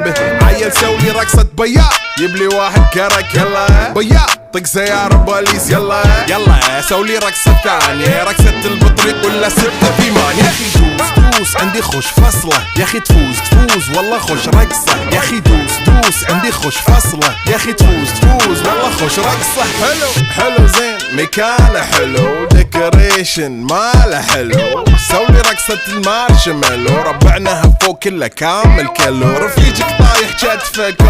جيبه. عيل سولي رقصة بياع، يبلي واحد كرك يلا بياع، طق سيارة بوليس يلا يلا. سولي رقصة ثانية، رقصة البطريق ولا 6-8. يا اخي دوس عندي خوش فصلة، يا اخي تفوز والله خوش رقصة. يا اخي دوس عندي خوش فصلة، يا اخي تفوز والله خوش رقصة. حلو زين مكانه حلو، ديكوريشن ماله حلو. سولي رقصة المارشميلو، ربعناها فوق كله كامل كيلو. رفيجك طايح كتفك